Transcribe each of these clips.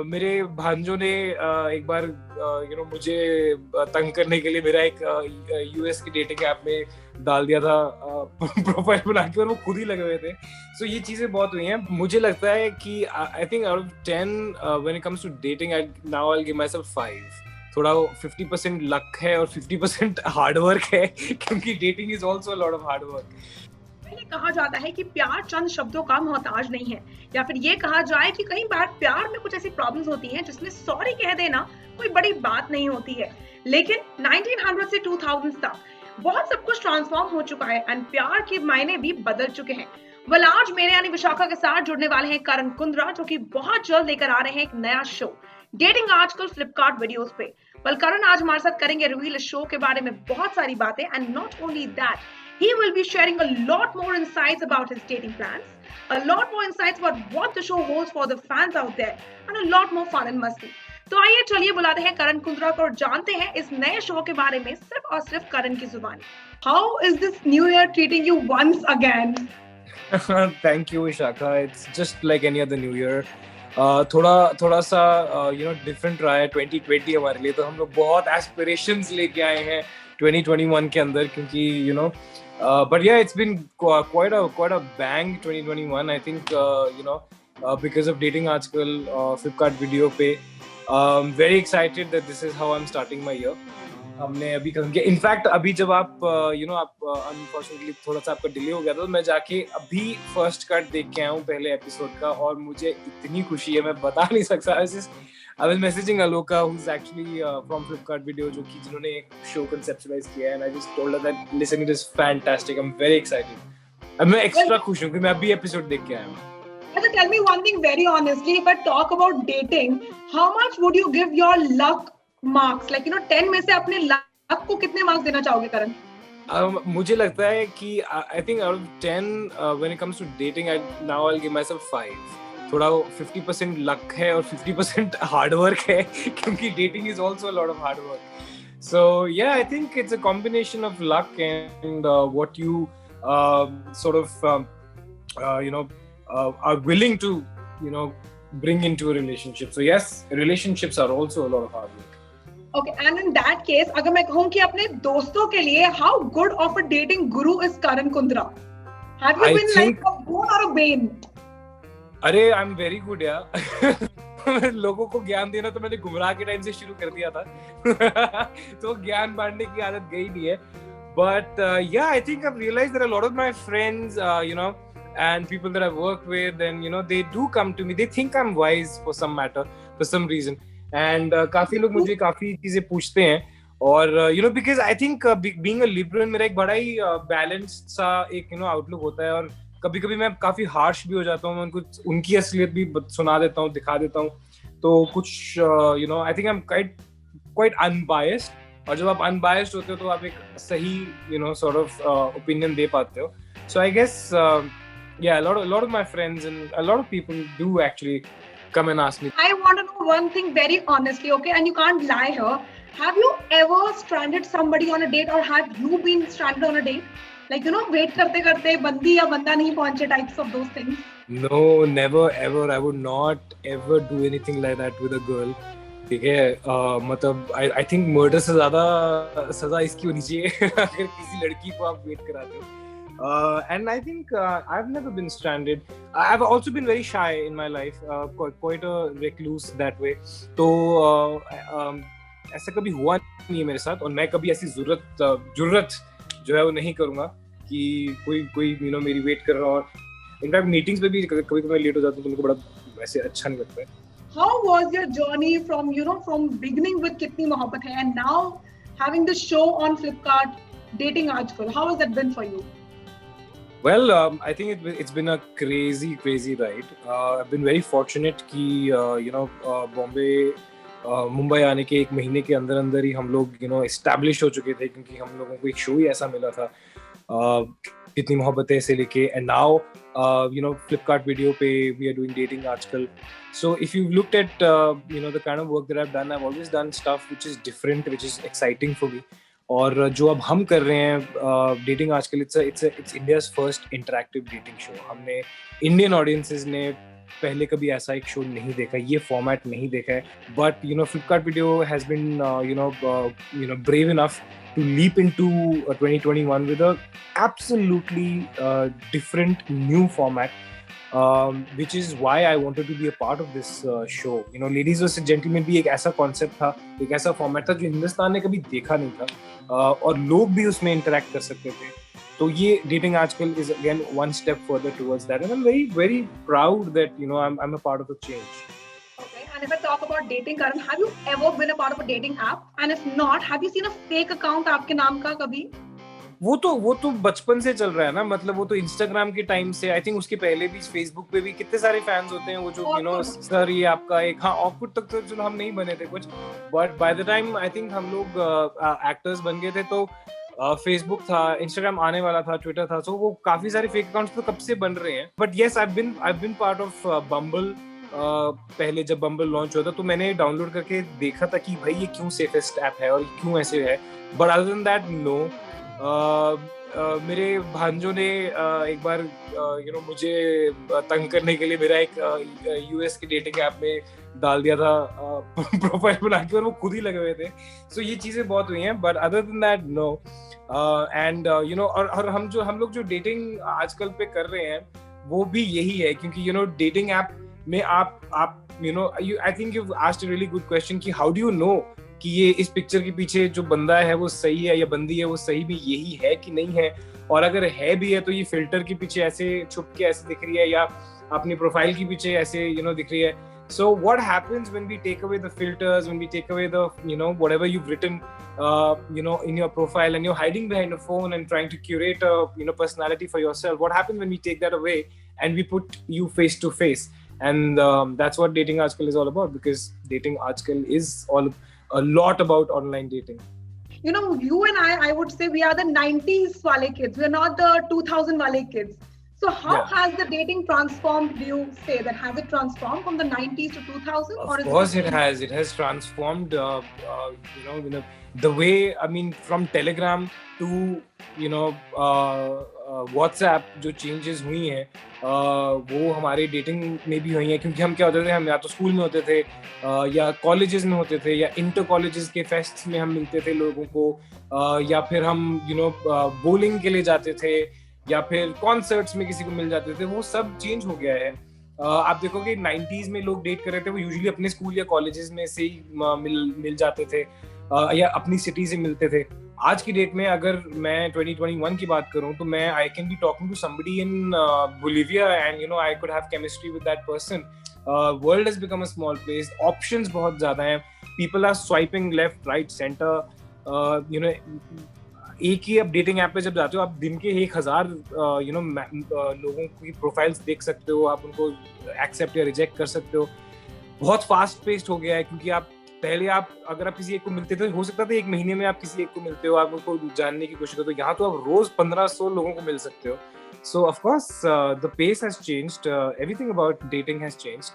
मेरे भांजों ने एक बार मुझे तंग करने के लिए मेरा एक यूएस की डेटिंग ऐप में डाल दिया था प्रोफाइल बना के, और वो खुद ही लगे हुए थे. सो ये चीजें बहुत हुई हैं. मुझे लगता है कि I think out of 10 when it comes to dating, now I will give myself 5. थोड़ा 50% लक है और 50% हार्ड वर्क है, क्योंकि dating is also a lot of hard work. ये कहा जाता है कि प्यार चंद शब्दों का मोहताज नहीं है, या फिर ये कहा जाए कि कई बार प्यार में कुछ ऐसी प्रॉब्लम्स होती हैं जिसमें सॉरी कह देना कोई बड़ी बात नहीं होती है. लेकिन 1900 से 2000 तक बहुत सब कुछ ट्रांसफॉर्म हो चुका है एंड प्यार के मायने भी बदल चुके हैं. वेल, आज मेरे यानी विशाखा के साथ जुड़ने वाले हैं करण कुंद्रा, जो कि बहुत जल्द लेकर आ रहे हैं एक नया शो डेटिंग आजकल फ्लिपकार्ट वीडियोस पे. वेल, करण आज हमारे साथ करेंगे रिवील इस शो के बारे में बहुत सारी बातें, and not only that, he will be sharing a lot more insights about his dating plans, a lot more insights about what the show holds for the fans out there, and a lot more fun and masti. तो आइए चलिए बुलाते हैं करण कुंद्रा को और जानते हैं इस नए शो के बारे में सिर्फ और सिर्फ करण की जुबानी. How is this new year treating you once again? Thank you, Vishakha. It's just like any other new year. थोड़ा सा डिफरेंट रहा है 2020 हमारे लिए. तो हम लोग बहुत एस्पिरेशंस लेके आए हैं 2021 के अंदर, क्योंकि but yeah, it's been quite a bang 2021. I think because of dating आजकल Flipkart video पे, very excited that this is how I'm starting my year. हमने अभी खत्म किया. इनफैक्ट अभी जब आप अनफॉर्चुनेटली थोड़ा सा आपका डिले हो गया था, तो मैं जाके अभी फर्स्ट कट देख के आया हूँ पहले एपिसोड का, और मुझे इतनी खुशी है मैं बता नहीं सकता. I was messaging Aloka, who's actually from Flipkart Video, जिन्होंने एक show conceptualize किया है, and I just told her that listen, it is fantastic. I'm very excited. मैं extra खुश हूँ कि मैं अभी एपिसोड देख के आया हूँ. But tell me one thing very honestly, if I talk about dating, how much would you give your luck marks? Like 10 में से अपने luck को कितने मार्क्स देना चाहोगे करण? मुझे लगता है कि I think out of 10 when it comes to dating, now I'll give myself 5. थोड़ा 50% लक है और 50% हार्ड वर्क है, क्योंकि dating is also a lot of hard work. So yeah I think it's a combination of luck and what you sort of are willing to bring into a relationship. So yes, relationships are also a lot of hard work. Okay, and in that case, अगर मैं कहूँ कि अपने दोस्तों के लिए how good of a dating guru is Karan Kundra? Have you been like a boon or a bane? अरे I am very good यार. लोगों को ज्ञान देना तो मैंने गुमराह के टाइम से शुरू कर दिया था. तो ज्ञान बांटने की आदत गई नहीं है. But yeah I think I realized that a lot of my friends and people that I've worked with, and they do come to me, they think I'm wise for some matter, for some reason, and काफी लोग मुझे काफी चीजें पूछते हैं. और because I think being a Libran, मेरा एक बड़ा ही बैलेंस्ड सा एक आउटलुक होता है, और कभी कभी मैं काफी हार्श भी हो जाता हूँ. मैं कुछ उनकी असलियत भी सुना देता हूँ, दिखा देता हूँ. तो कुछ आई think I am quite unbiased, और जब आप अनबायस्ड होते हो तो आप एक सही sort of ओपिनियन दे पाते हो. So I guess yeah, a lot of my friends and a lot of people do actually come and ask me. I want to know one thing very honestly, okay, and you can't lie here. Have you ever stranded somebody on a date, or have you been stranded on a date? Like wait करते करते बंदी या बंदा नहीं पहुंचे, types of those things. No, never ever. I would not ever do anything like that with a girl. ठीक है, मतलब I think murder से ज़्यादा सजा इसकी होनी चाहिए अगर किसी लड़की को आप वेट कराते हो. And I think I've never been stranded. I've also been very shy in my life, quite a recluse that way. तो ऐसा कभी हुआ नहीं है मेरे साथ, और मैं कभी ऐसी जुर्रत जो है वो नहीं करूँगा कि कोई मेरी वेट कर रहा हो. इनफैक्ट मीटिंग्स पे भी कभी मैं लेट हो जाता हूँ तो मुझे बड़ा वैसे अच्छा नहीं लगता है. How was your journey from beginning with कितनी मोहब्बत है, and now having the show on Flipkart dating आजकल, how has that been for you? Well, I think it's been a crazy ride. I've been very fortunate कि मुंबई आने के 1 महीने के अंदर ही हम लोग established हो चुके थे, क्योंकि हम लोगों को एक शो ही ऐसा मिला था कितनी मोहब्बतें से लेके, and now Flipkart video पे we are doing dating आजकल. So if you've looked at the kind of work that I've done, I've always done stuff which is different, which is exciting for me. और जो अब हम कर रहे हैं dating आजकल, it's India's first interactive dating show. हमने Indian audiences ने पहले कभी ऐसा एक शो नहीं देखा, ये फॉर्मेट नहीं देखा है, but Flipkart video has been brave enough to leap into 2021 with a absolutely different new format, which is why I wanted to be a part of this show. Ladies vs Gentlemen भी एक ऐसा concept था, एक ऐसा format था जो हिंदुस्तान ने कभी देखा नहीं था, और लोग भी उसमें interact कर सकते थे. तो ये dating आजकल is again one step further towards that, and I'm very very proud that I'm a part of the change. Okay, and if I talk about dating, Karan, have you ever been a part of a dating app? And if not, have you seen a fake account आपके नाम का कभी? वो तो बचपन से चल रहा है ना, मतलब वो तो इंस्टाग्राम के टाइम से, आई थिंक उसके पहले भी फेसबुक पे भी कितने सारे फैंस होते हैं वो जो सर ये आपका एक, हाँ ऑकवर्ड तक तो चलो हम नहीं बने थे कुछ, but by the time I think हम लोग एक्टर्स बन गए थे तो फेसबुक था, इंस्टाग्राम आने वाला था, ट्विटर था, सो वो काफी सारे फेक अकाउंट्स तो कब से बन रहे हैं. But yes, I been part of Bumble. पहले जब बम्बल लॉन्च हुआ था तो मैंने डाउनलोड करके देखा था कि भाई ये क्यों सेफेस्ट ऐप है और क्यों ऐसे है, but other than that no. मेरे भांजों ने एक बार मुझे तंग करने के लिए मेरा एक यूएस के डेटिंग ऐप में डाल दिया था प्रोफाइल बना के, और वो खुद ही लगे हुए थे. सो ये चीजें बहुत हुई हैं, but other than that no. And और हम लोग जो डेटिंग आजकल पे कर रहे हैं वो भी यही है, क्योंकि डेटिंग ऐप में आप I think you asked a really good question कि हाउ डू यू नो कि ये इस पिक्चर के पीछे जो बंदा है वो सही है या बंदी है वो सही में यही है कि नहीं है, और अगर है भी है तो ये फिल्टर के पीछे ऐसे छुप के ऐसे दिख रही है या अपनी प्रोफाइल के पीछे ऐसे दिख रही है. So what happens when we take away the filters, when we take away the whatever you've written in your profile, and you're hiding behind a phone and trying to curate a personality for yourself? What happens when we take that away and we put you face to face? And that's what dating aajkal is all about, because dating aajkal is a lot about online dating. You and I would say we are the 90s wale kids. We're not the 2000 wale kids. So how has the dating transformed? Do you say that has it transformed from the 90s to 2000? Of course it has. It has transformed. The way, I mean, from Telegram to WhatsApp, जो changes हुई हैं वो हमारे dating में भी हुई हैं, क्योंकि हम क्या होते थे, हम या तो स्कूल में होते थे या कॉलेजेस में होते थे या इंटर कॉलेजेस के फेस्ट्स में हम मिलते थे लोगों को, या फिर हम बोलिंग के लिए जाते थे या फिर कॉन्सर्ट्स में किसी को मिल जाते थे. वो सब चेंज हो गया है. आप देखोगे 90s में लोग डेट कर रहे थे वो यूजुअली अपने स्कूल या कॉलेजेस में से ही मिल जाते थे या अपनी सिटी से मिलते थे. आज की डेट में अगर मैं 2021 की बात करूं तो मैं I can be talking to somebody in Bolivia and I could have chemistry with that person. World has become a small place. Options बहुत ज्यादा हैं. People are swiping left right centre. एक ही अब डेटिंग ऐप पे जब जाते हो आप दिन के 1000 लोगों की प्रोफाइल्स देख सकते हो, आप उनको एक्सेप्ट या रिजेक्ट कर सकते हो. बहुत फास्ट पेस्ड हो गया है, क्योंकि पहले अगर आप किसी एक को मिलते थे, हो सकता था एक महीने में आप किसी एक को मिलते हो, आप उनको जानने की कोशिश करते हो. यहाँ तो आप रोज 1500 लोगों को मिल सकते हो. So of course the pace has changed. Everything about dating has changed.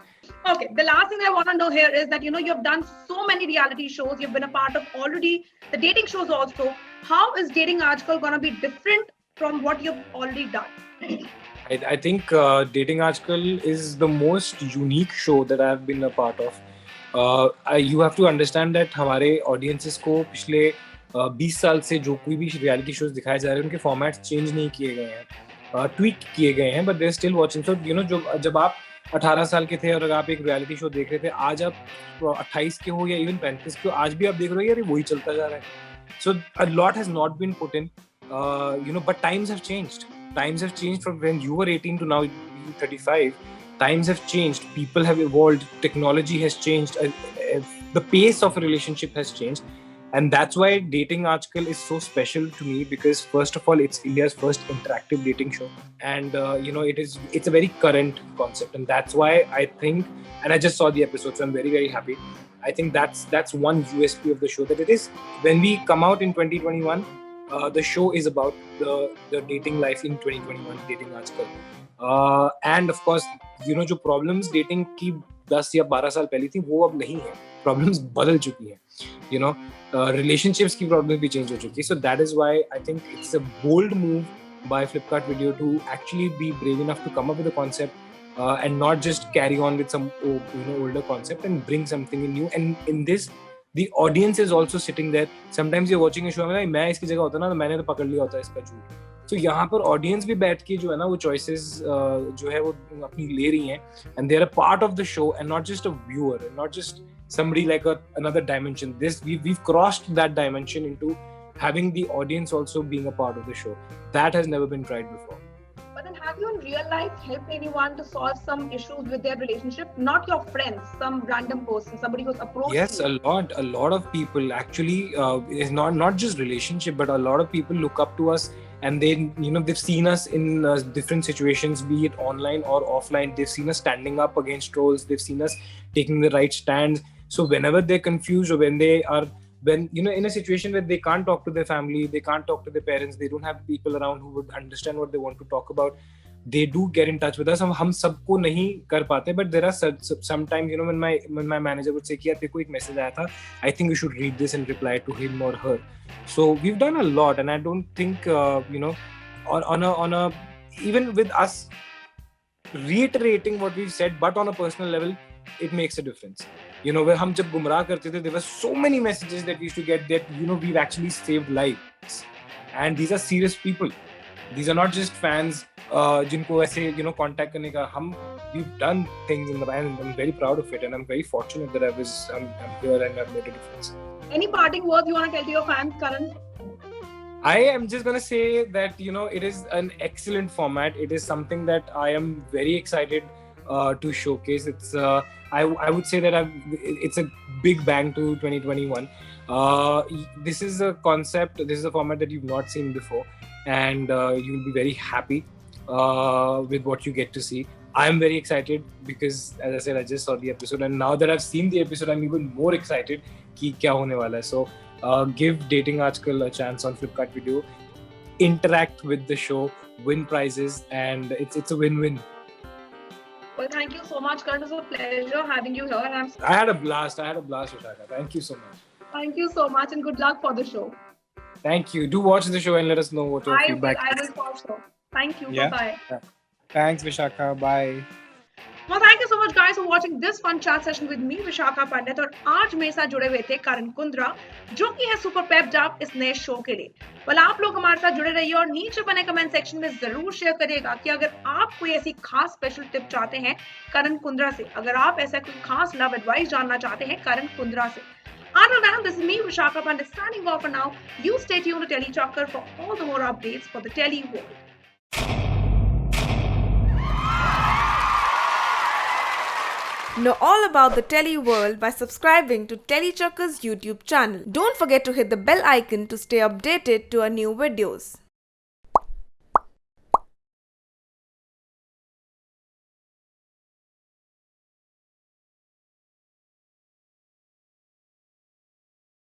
Okay, the last thing I want to know here is that you have done so many reality shows. You've been a part of already the dating shows also. How is dating aajkal gonna be different from what you've already done? I think dating aajkal is the most unique show that I have been a part of. You have to understand that हमारे audiences को पिछले 20 साल से जो कोई भी reality shows दिखाए जा रहे हैं उनके formats change नहीं किए गए हैं, ट्वीट किए गए हैं, but they are still watching. So जो जब आप 18 साल के थे और अगर आप एक रियलिटी शो देख रहे थे, आज आप 28 के हो या इवन 35 के हो, आज भी आप देख रहे हो यार वही चलता जा रहा है. So a lot has not been put in, but times have changed from when you were 18 to now 35. Times have changed, people have evolved, technology has changed, the pace of a relationship has changed. And that's why dating aajkal is so special to me, because first of all it's India's first interactive dating show, and it's a very current concept, and that's why I think, and I just saw the episode, so I'm very very happy. I think that's one USP of the show, that it is, when we come out in 2021, the show is about the dating life in 2021, dating aajkal. And of course जो problems dating की 10 या 12 साल पहले थी वो अब नहीं है. प्रॉब्लम्स बदल चुकी हैं, relationships की प्रॉब्लम भी चेंज हो चुकी है. So that is why I think it's a bold move by Flipkart Video to actually be brave enough to come up with a concept and not just carry on with some older concept and bring something new. And in this, the audience is also sitting there. Sometimes you're watching a show में मैं इसकी जगह होता ना तो मैंने तो पकड़ लिया होता इसका झूठ. So यहाँ पर audience भी बैठ के जो है ना वो choices जो है वो अपनी ले रही हैं, and they are a part of the show and not just a viewer, and not just somebody like another dimension. We've crossed that dimension into having the audience also being a part of the show. That has never been tried before. But then have you in real life helped anyone to solve some issues with their relationship? Not your friends, some random person, somebody who's approached Yes, you. a lot of people actually. Is not just relationship, but a lot of people look up to us, and they've seen us in different situations, be it online or offline. They've seen us standing up against trolls. They've seen us taking the right stand. So whenever they're confused, or when in a situation where they can't talk to their family, they can't talk to their parents, they don't have people around who would understand what they want to talk about, they do get in touch with us. हम सबको नहीं कर पाते, but there are sometimes when my manager would say कि यार तेरे को एक message आया था, I think you should read this and reply to him or her. So we've done a lot, and I don't think on a even with us reiterating what we've said, but on a personal level, it makes a difference. Where हम जब गुमराह करते थे, there were so many messages that we used to get that we've actually saved lives, and these are serious people. These are not just fans जिनको ऐसे contact करने का. We've done things in the band, and I'm very proud of it, and I'm very fortunate that I'm here and I've made a difference. Any parting words you want to tell to your fans, Karan? I am just going to say that it is an excellent format. It is something that I am very excited to showcase. It's I would say that it's a big bang to 2021. This is a concept, this is a format that you've not seen before, and you'll be very happy with what you get to see. I'm very excited because, as I said, I just saw the episode, and now that I've seen the episode, I'm even more excited कि क्या होने वाला है. So give Dating Aajkal a chance on Flipkart Video. Interact with the show, win prizes, and it's a win-win. Well, thank you so much, Karan. It was a pleasure having you here. And I had a blast, Vishaka. Thank you so much. Thank you so much, and good luck for the show. Thank you. Do watch the show and let us know what your feedback is. I will watch so. Thank you. Yeah. Bye. Yeah. Thanks, Vishaka. Bye. Well, thank you so much, guys, for watching this fun chat session with me, Vishaka Pandit. और आज मेरे साथ जुड़े हुए थे करण कुंद्रा, जो कि है सुपर पेप्ड अप इस नए शो के लिए. well, आप लोग हमारे साथ जुड़े रहिए और नीचे बने कमेंट सेक्शन में जरूर शेयर करिएगा कि अगर आप कोई ऐसी खास स्पेशल टिप चाहते हैं करण कुंद्रा से, अगर आप ऐसा कोई खास लव एडवाइस जानना चाहते हैं करण कुंद्रा से. Until then, this is me, Vishaka Pandit, signing off for now. You stay tuned to Telly Chakkar for all the more updates for the Telly world. Know all about the Telly world by subscribing to Telly Chakkar's YouTube channel. Don't forget to hit the bell icon to stay updated to our new videos.